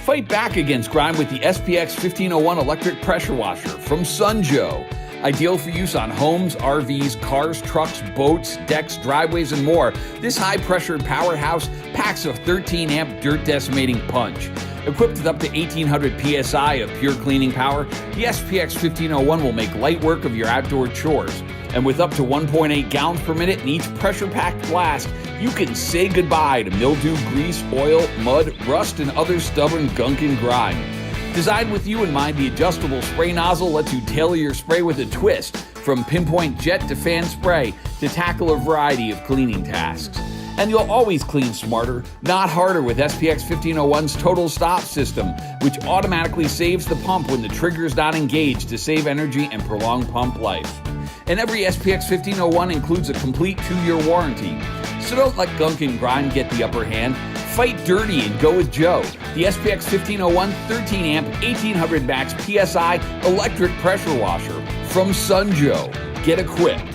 Fight back against grime with the SPX1501 Electric Pressure Washer from Sunjo. Ideal for use on homes, RVs, cars, trucks, boats, decks, driveways, and more, this high-pressure powerhouse packs a 13-amp dirt-decimating punch. Equipped with up to 1,800 psi of pure cleaning power, the SPX1501 will make light work of your outdoor chores. And with up to 1.8 gallons per minute in each pressure-packed blast, you can say goodbye to mildew, grease, oil, mud, rust, and other stubborn gunk and grime. Designed with you in mind, the adjustable spray nozzle lets you tailor your spray with a twist, from pinpoint jet to fan spray, to tackle a variety of cleaning tasks. And you'll always clean smarter, not harder, with SPX1501's Total Stop system, which automatically saves the pump when the trigger is not engaged to save energy and prolong pump life. And every SPX1501 includes a complete 2-year warranty. So don't let gunk and grime get the upper hand. Fight dirty and go with Joe. The SPX1501 13-amp 1800 max PSI electric pressure washer from Sunjo. Get equipped.